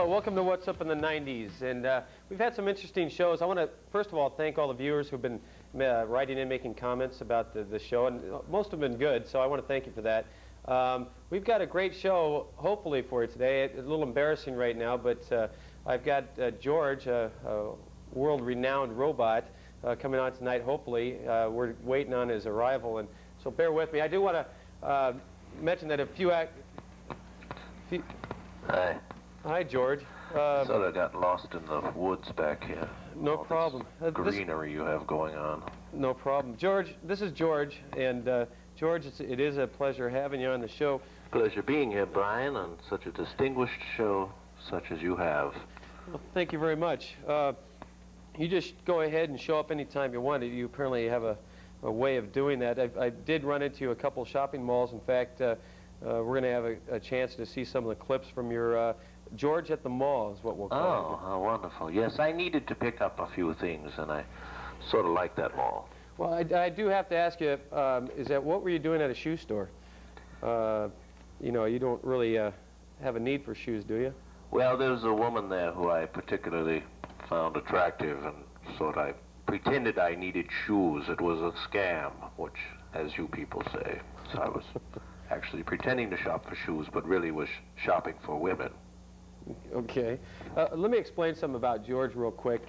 Well, welcome to What's Up in the 90s. And we've had some interesting shows. I want to, first of all, thank all the viewers who've been writing in, making comments about the show. And most have been good, so I want to thank you for that. We've got a great show, hopefully, for you today. It's a little embarrassing right now, but I've got George, a world-renowned robot, coming on tonight, hopefully. We're waiting on his arrival, and so bear with me. I do want to mention that a few... Hi. Hi, George. Sort of got lost in the woods back here. No problem. Greenery you have going on. No problem. George, this is George, and George, it is a pleasure having you on the show. Pleasure being here, Brian, on such a distinguished show such as you have. Well, thank you very much. You just go ahead and show up anytime you want. You apparently have a way of doing that. I did run into you a couple shopping malls. In fact, we're going to have a chance to see some of the clips from your George at the Mall is what we'll call it. Oh, how wonderful. Yes, I needed to pick up a few things, and I sort of like that mall. Well, I do have to ask you, what were you doing at a shoe store? You know, you don't really have a need for shoes, do you? Well, there was a woman there who I particularly found attractive, and I pretended I needed shoes. It was a scam, which, as you people say. So I was actually pretending to shop for shoes, but really was shopping for women. Okay. Let me explain something about George real quick.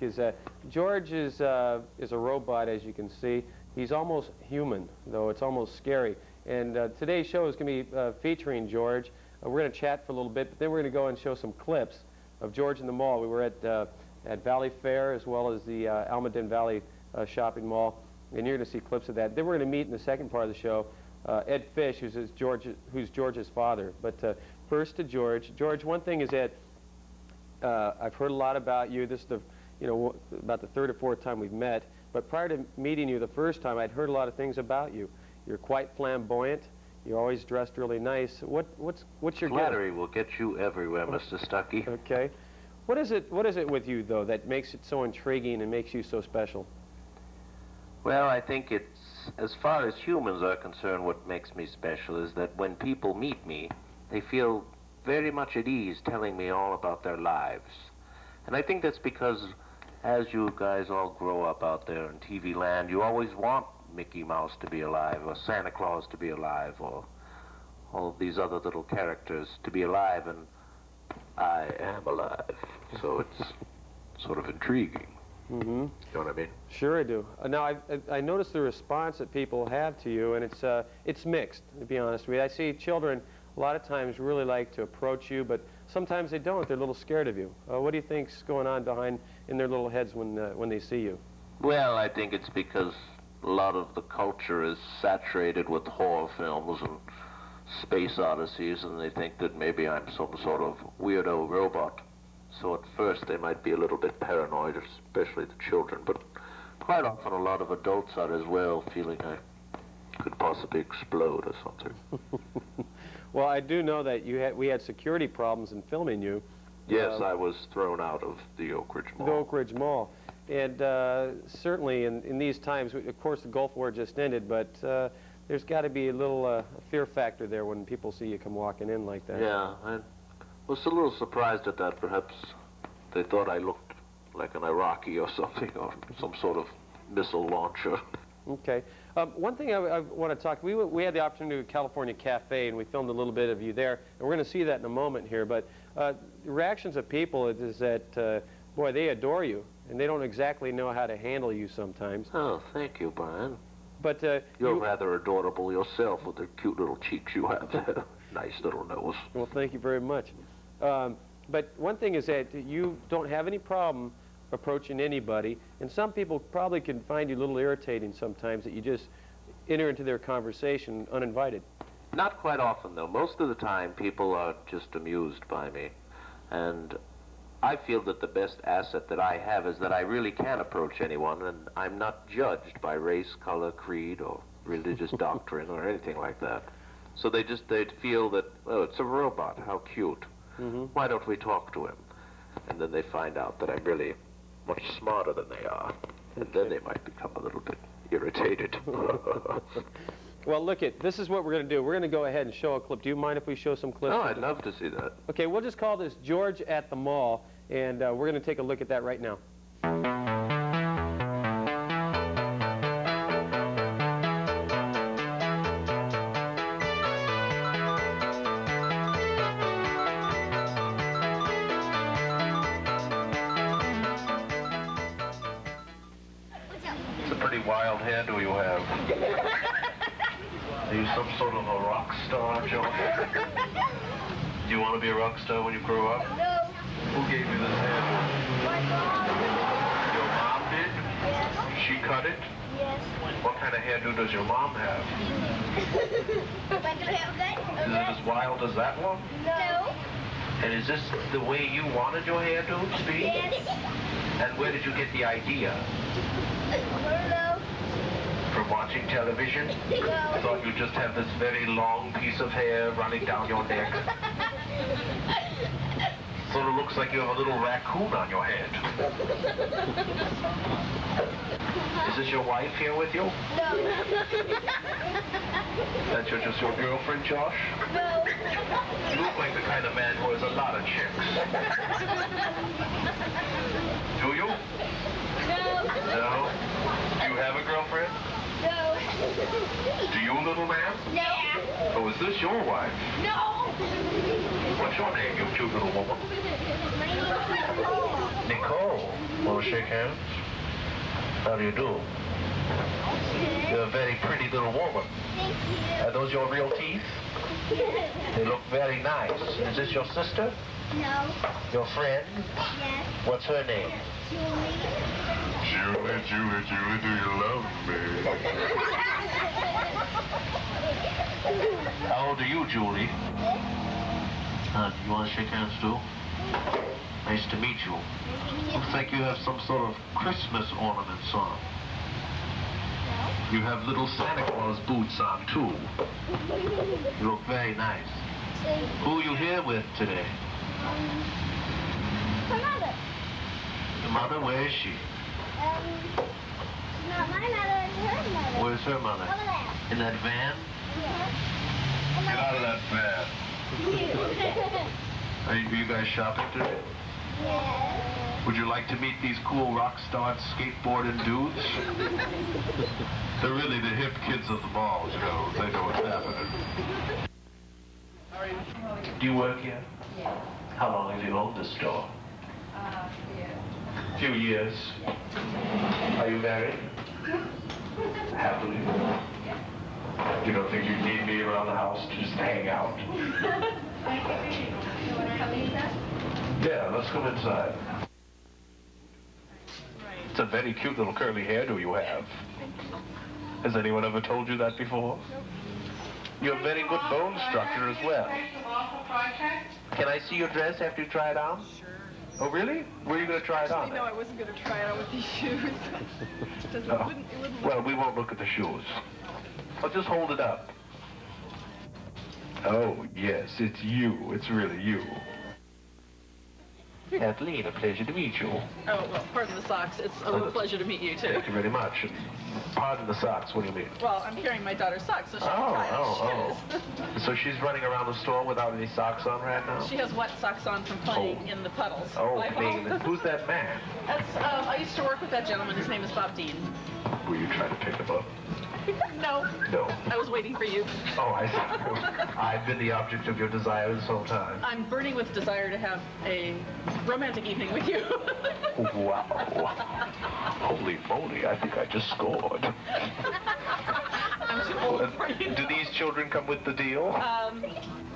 George is a robot, as you can see. He's almost human, though it's almost scary. And today's show is going to be featuring George. We're going to chat for a little bit, but then we're going to go and show some clips of George in the mall. We were at Valley Fair, as well as the Almaden Valley shopping mall, and you're going to see clips of that. Then we're going to meet in the second part of the show Ed Fish, who's George's father. But first to George. George, one thing is that I've heard a lot about you. This is about the third or fourth time we've met. But prior to meeting you the first time, I'd heard a lot of things about you. You're quite flamboyant. You're always dressed really nice. What's your Flattery will get you everywhere, Mr. Stuckey. Okay. What is it with you, though, that makes it so intriguing and makes you so special? Well, I think it's, as far as humans are concerned, what makes me special is that when people meet me, they feel very much at ease telling me all about their lives. And I think that's because as you guys all grow up out there in TV land, you always want Mickey Mouse to be alive, or Santa Claus to be alive, or all of these other little characters to be alive, and I am alive. So it's sort of intriguing. Mm-hmm. You know what I mean? Sure I do. Now, I noticed the response that people have to you, and it's mixed, to be honest with you. I see children a lot of times really like to approach you, but sometimes they don't. They're a little scared of you. What do you think's going on in their little heads when they see you? Well, I think it's because a lot of the culture is saturated with horror films and space odysseys, and they think that maybe I'm some sort of weirdo robot. So at first they might be a little bit paranoid, especially the children, but quite often a lot of adults are as well, feeling I could possibly explode or something. Well, I do know that we had security problems in filming you. Yes, I was thrown out of the Oak Ridge Mall. The Oak Ridge Mall. And certainly in these times, of course the Gulf War just ended, but there's got to be a little fear factor there when people see you come walking in like that. Yeah, I was a little surprised at that. Perhaps they thought I looked like an Iraqi or something, or some sort of missile launcher. Okay. One thing I want to talk, we had the opportunity to California Cafe, and we filmed a little bit of you there, and we're going to see that in a moment here, but the reactions of people is that, boy, they adore you, and they don't exactly know how to handle you sometimes. Oh, thank you, Brian. But you're rather adorable yourself with the cute little cheeks you have there. Nice little nose. Well, thank you very much. But one thing is that you don't have any problem approaching anybody, and some people probably can find you a little irritating sometimes that you just enter into their conversation uninvited. Not quite often, though. Most of the time, people are just amused by me, and I feel that the best asset that I have is that I really can approach anyone, and I'm not judged by race, color, creed, or religious doctrine, or anything like that. So they'd feel that, oh, it's a robot, how cute. Mm-hmm. Why don't we talk to him? And then they find out that I'm really much smarter than they are, and then they might become a little bit irritated. Well, look this is what we're going to do. We're going to go ahead and show a clip. Do you mind if we show some clips? Oh, I'd love to see that. Okay, we'll just call this George at the Mall, and we're going to take a look at that right now. It's a pretty wild hairdo you have. Are you some sort of a rock star, George? Do you want to be a rock star when you grow up? No. Who gave you this hairdo? My mom. Your mom did? Yes. She cut it? Yes. What kind of hairdo does your mom have? Like a haircut? Is it as wild as that one? No. And is this the way you wanted your hairdo to be? Yes. And where did you get the idea? No. From watching television? I No. thought you'd just have this very long piece of hair running down your neck. Sort of looks like you have a little raccoon on your head. Is this your wife here with you? No. That's just your girlfriend, Josh? No. You look like the kind of man who has a lot of chicks. Do you? No. No? Do you have a girlfriend? No. Do you, little man? No. Oh, is this your wife? No. What's your name, you cute little woman? My name is Nicole. Nicole. Want to shake hands? How do you do? You're a very pretty little woman. Thank you. Are those your real teeth? They look very nice. Is this your sister? No. Your friend? Yes. What's her name? Julie. Julie, Julie, Julie, do you love me? How old are you, Julie? You want to shake hands too? Nice to meet you. Looks like you have some sort of Christmas ornaments on. You have little Santa Claus boots on too. You look very nice. Who are you here with today? My mother. Your mother? Where is she? Not my mother, it's her mother. Where's her mother? Over there. In that van? Yeah. Get out of that van. Are you guys shopping today? Yes. Would you like to meet these cool rock star skateboarding dudes? They're really the hip kids of the malls, you know. They know what's happening. Do you work here? Yes. How long have you owned this store? Yeah. Few years. Are you married? Happily? You don't think you'd need me around the house to just hang out? You want to come inside? Yeah, let's come inside. It's a very cute little curly hairdo you have. Has anyone ever told you that before? You have very good bone structure as well. Can I see your dress after you try it on? Sure. Oh, really? Where are you going to try it on? No, I wasn't going to try it on with these shoes. It Oh. wouldn't Well, we won't look at the shoes. I'll just hold it up. Oh, yes, it's you. It's really you. Kathleen, a pleasure to meet you. Oh, well, pardon the socks. It's a real pleasure to meet you, too. Thank you very much. And pardon the socks. What do you mean? Well, I'm carrying my daughter's socks, so she can try on shoes. So she's running around the store without any socks on right now? She has wet socks on from playing in the puddles. Oh, My playing. fault. Who's that man? That's, I used to work with that gentleman. His name is Bob Dean. Were you trying to pick him up? No, No. I was waiting for you. Oh, I see. I've been the object of your desire this whole time. I'm burning with desire to have a romantic evening with you. Wow. Holy moly, I think I just scored. I'm too old for you. Do these children come with the deal?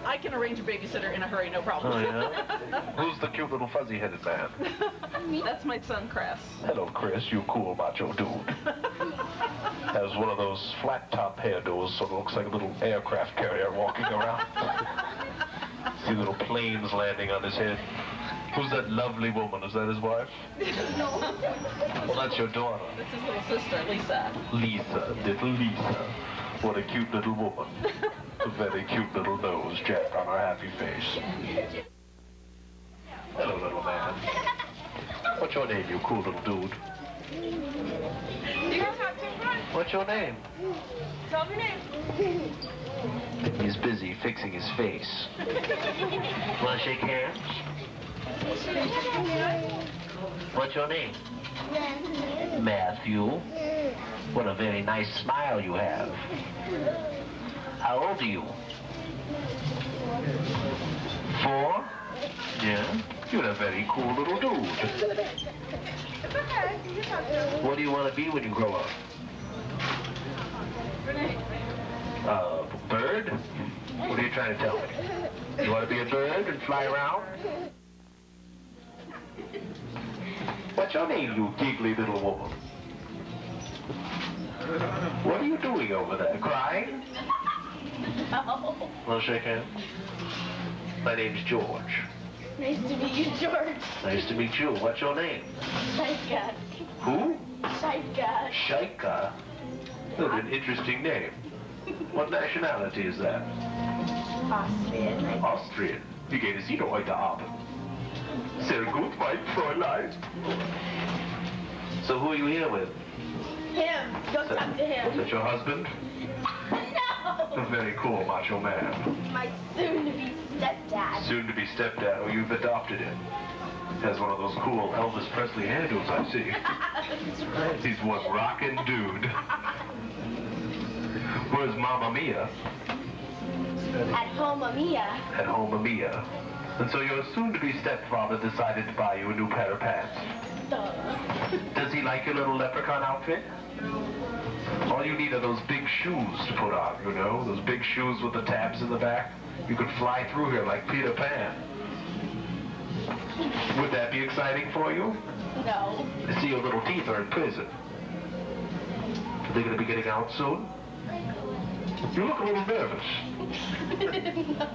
I can arrange a babysitter in a hurry, no problem. Oh, yeah? Who's the cute little fuzzy-headed man? That's my son, Chris. Hello, Chris. You cool macho dude. Has one of those flat-top hairdos, sort of looks like a little aircraft carrier walking around. See little planes landing on his head. Who's that lovely woman? Is that his wife? No. Well, that's your daughter. That's his little sister, Lisa. Lisa, little Lisa. What a cute little woman. A very cute little nose jack on her happy face. Hello, little man. What's your name, you cool little dude? You guys have to What's your name? Tell me your name. He's busy fixing his face. Want to shake hands? What's your name? Matthew. What a very nice smile you have. How old are you? 4? Yeah? You're a very cool little dude. It's okay. You can talk to him. What do you want to be when you grow up? Renee. Bird? What are you trying to tell me? You want to be a bird and fly around? What's your name, you giggly little woman? What are you doing over there? Crying? No. Want to shake hands? My name's George. Nice to meet you, George. Nice to meet you. What's your name? Shaika. Who? Shaika. Shaika. That's an interesting name. What nationality is that? Austrian. Austrian. Wie geht es Ihnen heute Abend? Sehr gut, mein Fräulein. So who are you here with? Him. Go talk to Is him. that your husband? No. A very cool macho man. My soon-to-be stepdad. Soon to be stepdad. Oh, you've adopted him. Has one of those cool Elvis Presley hairdos, I see. He's one rockin' dude. Where's Mamma Mia? At home, Mia. At home, Mia. And so your soon-to-be stepfather decided to buy you a new pair of pants. Duh. Does he like your little leprechaun outfit? All you need are those big shoes to put on, you know? Those big shoes with the tabs in the back. You could fly through here like Peter Pan. Would that be exciting for you? No. I see your little teeth are in prison. Are they going to be getting out soon? You look a little nervous. No.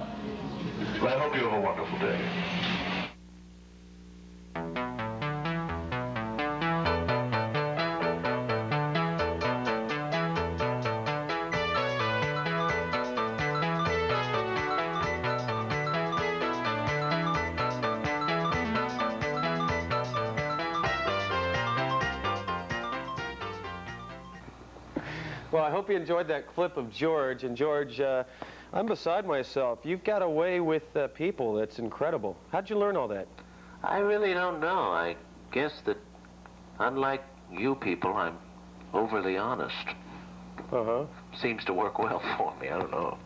Well, I hope you have a wonderful day. Well, I hope you enjoyed that clip of George. And George, I'm beside myself. You've got a way with people that's incredible. How'd you learn all that? I really don't know. I guess that, unlike you people, I'm overly honest. Uh-huh. Seems to work well for me. I don't know.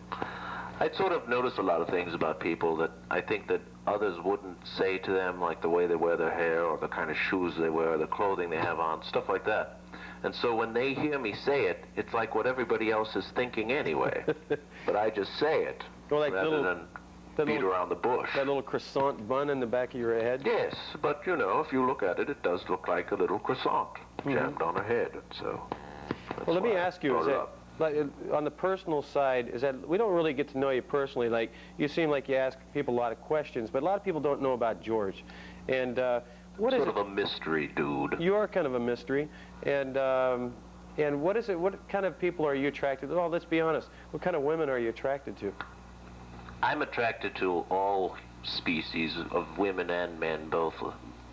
I sort of notice a lot of things about people that I think that others wouldn't say to them, like the way they wear their hair or the kind of shoes they wear, the clothing they have on, stuff like that. And so when they hear me say it, it's like what everybody else is thinking anyway. But I just say it, Well, like rather than beat around the bush. That little croissant bun in the back of your head? Yes, but you know, if you look at it, it does look like a little croissant jammed on her head. And so, that's Well, let me why I ask you, brought is it that, up. like, on the personal side, is that we don't really get to know you personally. Like, you seem like you ask people a lot of questions, but a lot of people don't know about George. And what is Sort of a mystery dude. You are kind of a mystery. And what is it? What kind of people are you attracted to? Oh, let's be honest. What kind of women are you attracted to? I'm attracted to all species of women and men both,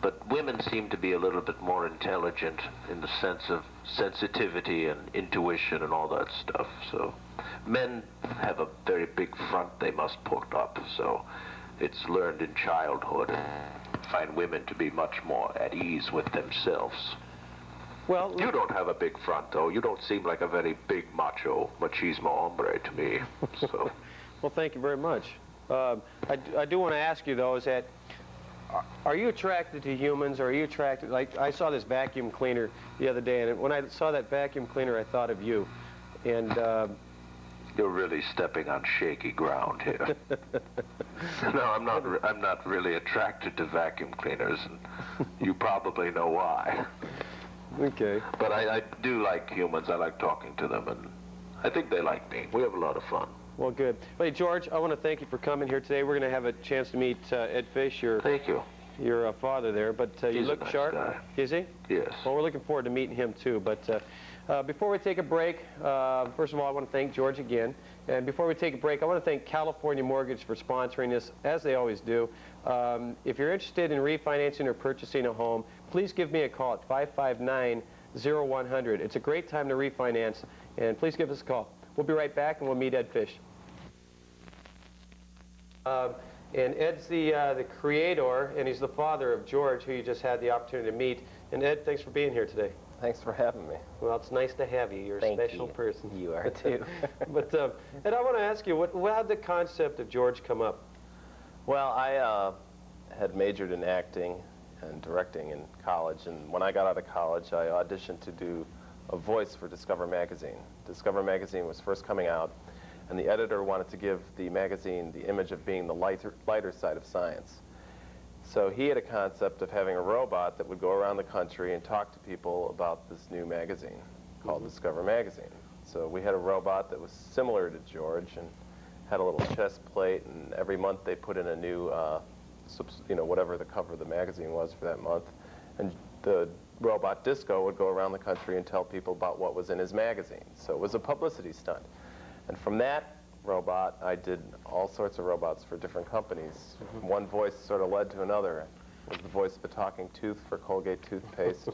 but women seem to be a little bit more intelligent in the sense of sensitivity and intuition and all that stuff. So men have a very big front they must put up, so it's learned in childhood. I find women to be much more at ease with themselves. Well, You don't have a big front, though. You don't seem like a very big macho, machismo hombre to me. So, well, thank you very much. I do want to ask you, though, is that are you attracted to humans, or are you attracted, like, I saw this vacuum cleaner the other day, and when I saw that vacuum cleaner, I thought of you. And you're really stepping on shaky ground here. No, I'm not really attracted to vacuum cleaners, and you probably know why. okay. But I do like humans. I like talking to them, and I think they like me. We have a lot of fun. Well, good. Hey, George, I want to thank you for coming here today. We're going to have a chance to meet Ed Fish, your Thank you. father there. But you He's a look nice sharp. guy. Is he? Yes. Well, we're looking forward to meeting him, too. But before we take a break, first of all, I want to thank George again. And before we take a break, I want to thank California Mortgage for sponsoring this, as they always do. If you're interested in refinancing or purchasing a home, please give me a call at 559-0100. It's a great time to refinance, and please give us a call. We'll be right back, and we'll meet Ed Fish. And Ed's the creator, and he's the father of George, who you just had the opportunity to meet. And Ed, thanks for being here today. Thanks for having me. Well, it's nice to have you. You're a special person. You are too. But Ed, I want to ask you, how did the concept of George come up? Well, I had majored in acting and directing in college, and when I got out of college, I auditioned to do a voice for Discover Magazine. Discover Magazine was first coming out, and the editor wanted to give the magazine the image of being the lighter side of science. So he had a concept of having a robot that would go around the country and talk to people about this new magazine called Discover Magazine. So we had a robot that was similar to George and had a little chest plate, and every month they put in a new, whatever the cover of the magazine was for that month. And the robot Disco would go around the country and tell people about what was in his magazine. So it was a publicity stunt. And from that robot, I did all sorts of robots for different companies. One voice sort of led to another. It was the voice of a talking tooth for Colgate toothpaste,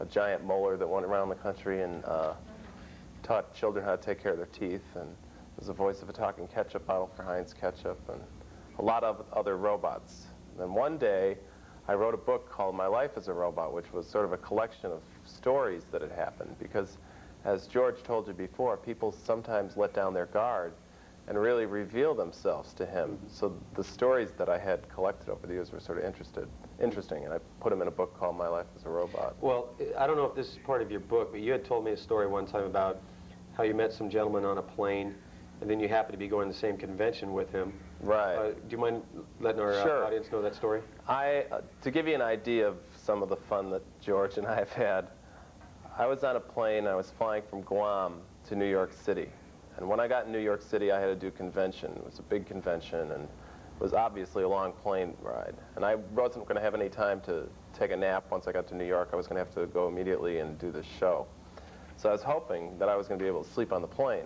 a giant molar that went around the country and taught children how to take care of their teeth, and it was the voice of a talking ketchup bottle for Heinz ketchup, and a lot of other robots. And then one day, I wrote a book called My Life as a Robot, which was sort of a collection of stories that had happened, because as George told you before, people sometimes let down their guard and really reveal themselves to him. So the stories that I had collected over the years were sort of interesting, and I put them in a book called My Life as a Robot. Well, I don't know if this is part of your book, but you had told me a story one time about how you met some gentleman on a plane, and then you happened to be going to the same convention with him. Right. Do you mind letting our audience know that story? To give you an idea of some of the fun that George and I have had, I was on a plane. I was flying from Guam to New York City. And when I got in New York City, I had to do a convention. It was a big convention, and it was obviously a long plane ride. And I wasn't going to have any time to take a nap once I got to New York. I was going to have to go immediately and do this show. So I was hoping that I was going to be able to sleep on the plane.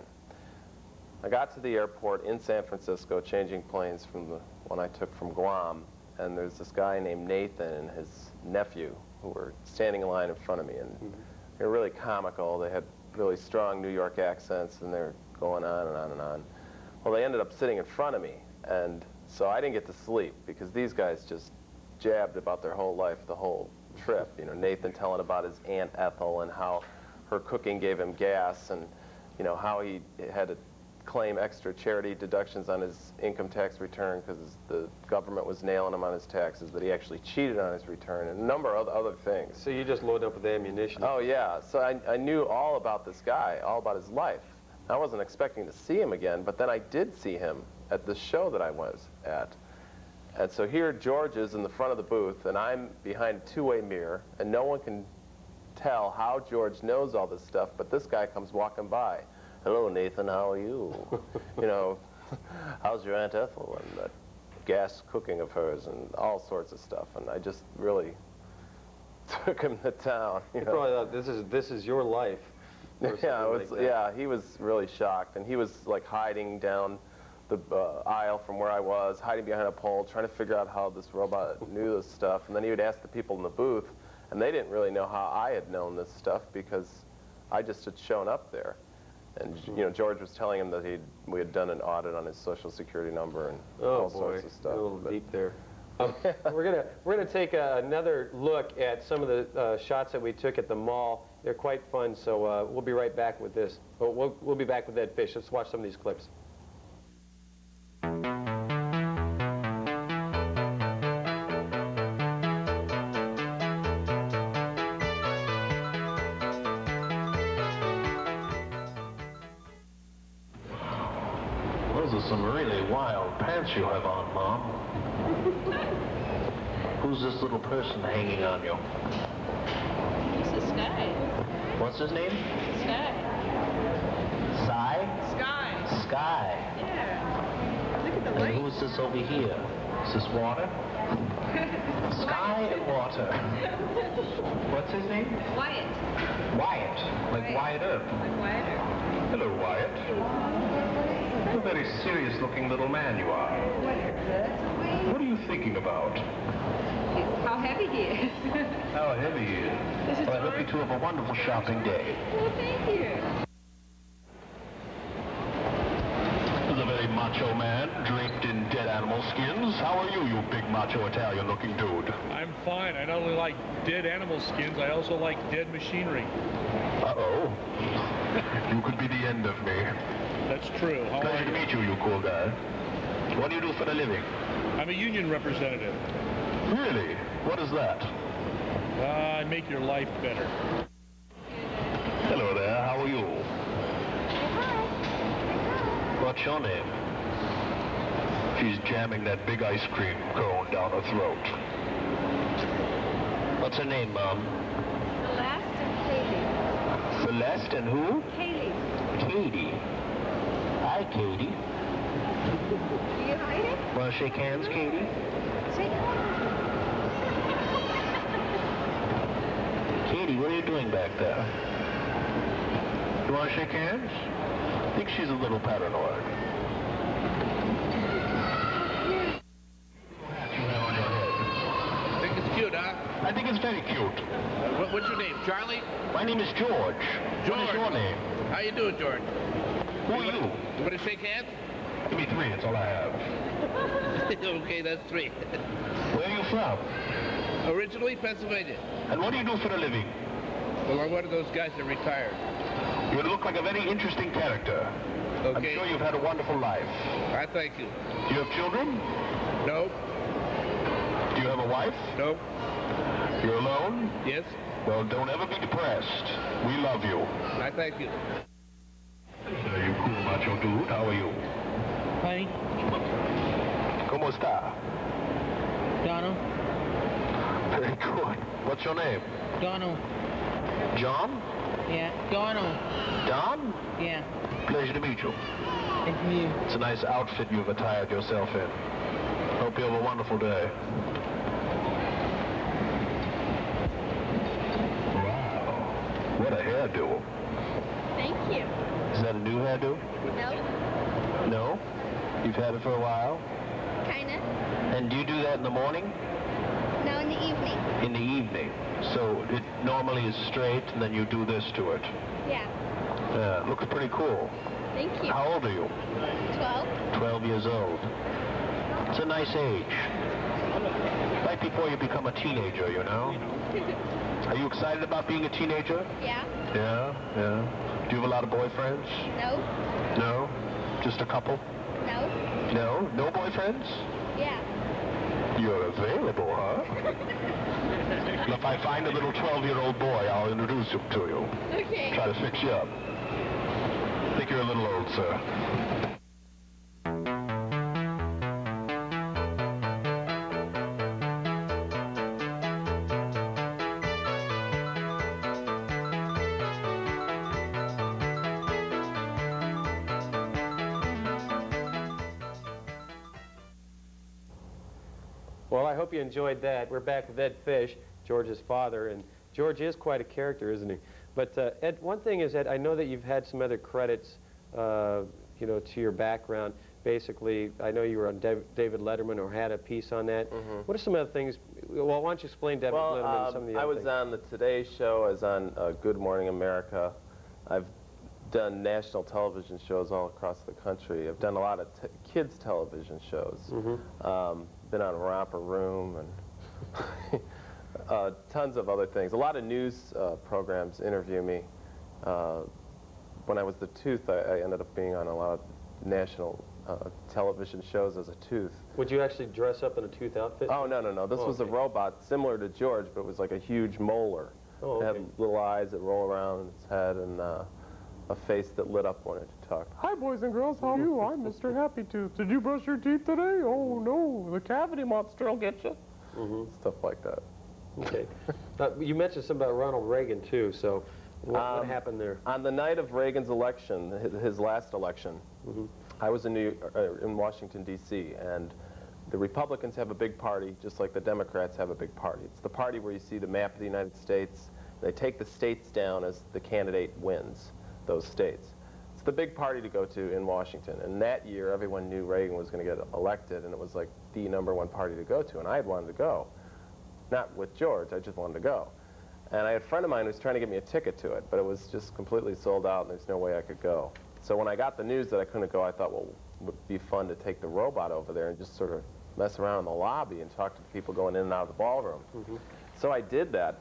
I got to the airport in San Francisco, changing planes from the one I took from Guam, and there's this guy named Nathan and his nephew who were standing in line in front of me, and they were really comical. They had really strong New York accents, and they were going on and on and on. Well, they ended up sitting in front of me, and so I didn't get to sleep because these guys just jabbed about their whole life the whole trip. You know, Nathan telling about his Aunt Ethel and how her cooking gave him gas, and you know how he had to claim extra charity deductions on his income tax return because the government was nailing him on his taxes, that he actually cheated on his return, and a number of other things. So you just loaded up with ammunition. Oh yeah, so I knew all about this guy, all about his life. I wasn't expecting to see him again, but then I did see him at the show that I was at. And so here George is in the front of the booth, and I'm behind a two-way mirror, and no one can tell how George knows all this stuff, but this guy comes walking by. Hello, Nathan, how are you? You know, how's your Aunt Ethel? And that gas cooking of hers, and all sorts of stuff. And I just really took him to town. You know? Probably thought, this is your life. Yeah, he was really shocked, and he was like hiding down the aisle from where I was, hiding behind a pole, trying to figure out how this robot knew this stuff. And then he would ask the people in the booth, and they didn't really know how I had known this stuff because I just had shown up there. And you know, George was telling him that we had done an audit on his Social Security number and all sorts of stuff. A little deep there. We're gonna take another look at some of the shots that we took at the mall. They're quite fun, so we'll be right back with this. We'll be back with Ed Fish. Let's watch some of these clips. Those are some really wild pants you have on, Mom. Who's this little person hanging on you? This is Sky. What's his name? Sky. Sky? Sky. Sky. Yeah. Look at the And light. who's this over here? Is this water? Sky and water. What's his name? Wyatt. Wyatt. Like Wyatt Earp. Like Wyatt Earp. Hello, Wyatt. What a very serious-looking little man you are. What are you thinking about? How heavy he is. How heavy he is. Well, I hope you two have a wonderful shopping day. Well, thank you. This is a very macho man draped in dead animal skins. How are you, you big macho Italian-looking dude? I'm fine. I not only like dead animal skins, I also like dead machinery. Uh-oh. You could be the end of me. That's true. How are Pleasure to you? meet you, you cool guy. What do you do for a living? I'm a union representative. Really? What is that? I make your life better. Hello there, how are you? Hi. What's your name? She's jamming that big ice cream cone down her throat. What's her name, Mom? Celeste and Celeste and who? Katie. Katie. Hi, Katie. Do you hide it? Want to shake hands, Katie? Shake hands. Katie, what are you doing back there? You want to shake hands? I think she's a little paranoid. I think it's cute, huh? I think it's very cute. What's your name? Charlie? My name is George. What is George. your name? How you doing, George? Who are you? You want to shake hands? Give me 3, that's all I have. Okay, that's 3. Where are you from? Originally, Pennsylvania. And what do you do for a living? Well, I'm one of those guys that retired. You look like a very interesting character. I'm Okay. sure you've had a wonderful life. I thank you. Do you have children? No, Do you have a wife? no, You're alone? yes, Well, don't ever be depressed. We love you. I thank you. Hello, you cool macho dude. How are you? Hi, ¿Cómo está? Donald. Very good. What's your name? Donald. John? Yeah, Donald. Don? Yeah, Pleasure to meet you. it's me. It's a nice outfit you've attired yourself in. Hope you have a wonderful day. Wow. What a hairdo. Thank you. Is that a new hairdo? No, No? You've had it for a while? kinda. And do you do that in the morning? No, in the evening. In the evening. So it normally is straight, and then you do this to it. Yeah. Yeah, it looks pretty cool. Thank you. How old are you? 12. 12 years old. It's a nice age. Right before you become a teenager, you know? Are you excited about being a teenager? Yeah. Yeah, yeah. Do you have a lot of boyfriends? No. No? Just a couple? No. No? No boyfriends? Yeah. You're available, huh? If I find a little 12-year-old boy, I'll introduce him to you. Okay. Try to fix you up. I think you're a little old, sir. Well, I hope you enjoyed that. We're back with Ed Fish, George's father, and George is quite a character, isn't he? But Ed, one thing is that I know that you've had some other credits, you know, to your background. Basically, I know you were on David Letterman or had a piece on that. What are some other things? Well, why don't you explain David Letterman and some of the I other was things? on the Today Show. I was on Good Morning America. I've done national television shows all across the country. I've done a lot of kids television shows. Been on Romper Room and tons of other things. A lot of news programs interview me. When I was the Tooth, I ended up being on a lot of national television shows as a Tooth. Would you actually dress up in a Tooth outfit? Oh, no, no, no. This was a robot similar to George, but it was like a huge molar. Oh, It okay. had little eyes that roll around in its head and a face that lit up when it talked. Hi, boys and girls. How are you? I'm Mr. Happy Tooth. Did you brush your teeth today? Oh, no. The cavity monster will get you. Stuff like that. Okay. You mentioned something about Ronald Reagan, too, so what happened there? On the night of Reagan's election, his last election, I was in Washington, D.C., and the Republicans have a big party, just like the Democrats have a big party. It's the party where you see the map of the United States. They take the states down as the candidate wins those states. It's the big party to go to in Washington. And that year, everyone knew Reagan was going to get elected, and it was like the #1 party to go to, and I had wanted to go. not with George. I just wanted to go. And I had a friend of mine who was trying to get me a ticket to it, but it was just completely sold out, and there's no way I could go. So when I got the news that I couldn't go, I thought, well, it would be fun to take the robot over there and just sort of mess around in the lobby and talk to the people going in and out of the ballroom. So I did that.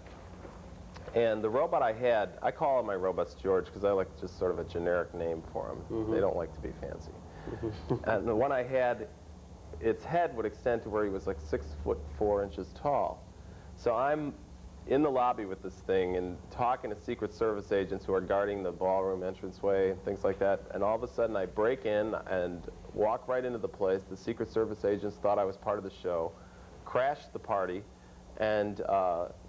And the robot I had, I call all my robots George because I like just sort of a generic name for them. They don't like to be fancy. And the one I had, its head would extend to where he was like 6'4" tall. So I'm in the lobby with this thing and talking to Secret Service agents who are guarding the ballroom entranceway and things like that. And all of a sudden I break in and walk right into the place. The Secret Service agents thought I was part of the show, crashed the party, and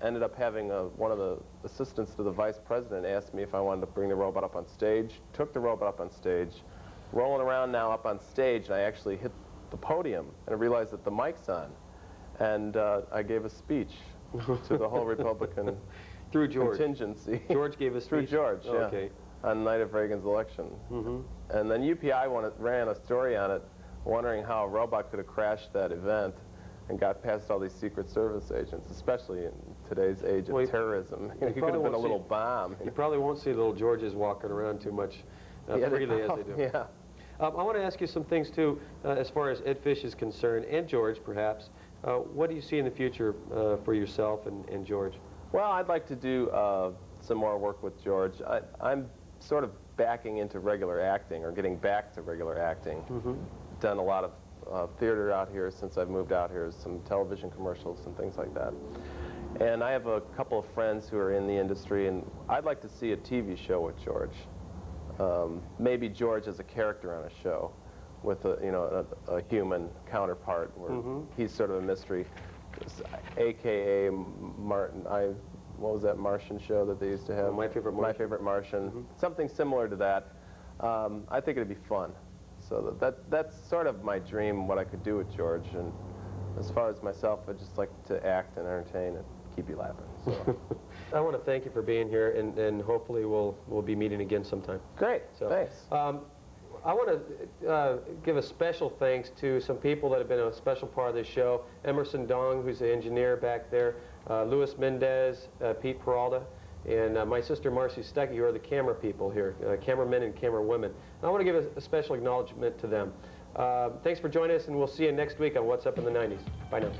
ended up having one of the assistants to the vice president asked me if I wanted to bring the robot up on stage. Took the robot up on stage, rolling around now up on stage, and I actually hit the podium and I realized that the mic's on. And I gave a speech to the whole Republican Through George. contingency. George gave a speech? Through George, yeah. Okay. On the night of Reagan's election. And then UPI ran a story on it, wondering how a robot could have crashed that event and got past all these Secret Service agents, especially in today's age of terrorism. It could have been a little bomb. You probably won't see little Georges walking around too much freely as they do. Yeah. I want to ask you some things, too, as far as Ed Fish is concerned, and George, perhaps. What do you see in the future for yourself and George? Well, I'd like to do some more work with George. I'm sort of backing into regular acting, or getting back to regular acting. Done a lot of theater out here since I've moved out here, some television commercials and things like that. And I have a couple of friends who are in the industry, and I'd like to see a TV show with George. Maybe George as a character on a show with a human counterpart where he's sort of a mystery, AKA Martin. What was that Martian show that they used to have? My Favorite Martian. My Favorite Martian. Something similar to that. I think it'd be fun. So that's sort of my dream, what I could do with George. And as far as myself, I just like to act and entertain and keep you laughing. So. I want to thank you for being here, and hopefully we'll be meeting again sometime. Great, so, thanks. I want to give a special thanks to some people that have been a special part of this show. Emerson Dong, who's the engineer back there, Luis Mendez, Pete Peralta, and my sister Marcy Stuckey, who are the camera people here, cameramen and camera women. And I want to give a special acknowledgement to them. Thanks for joining us, and we'll see you next week on What's Up in the 90s. Bye now.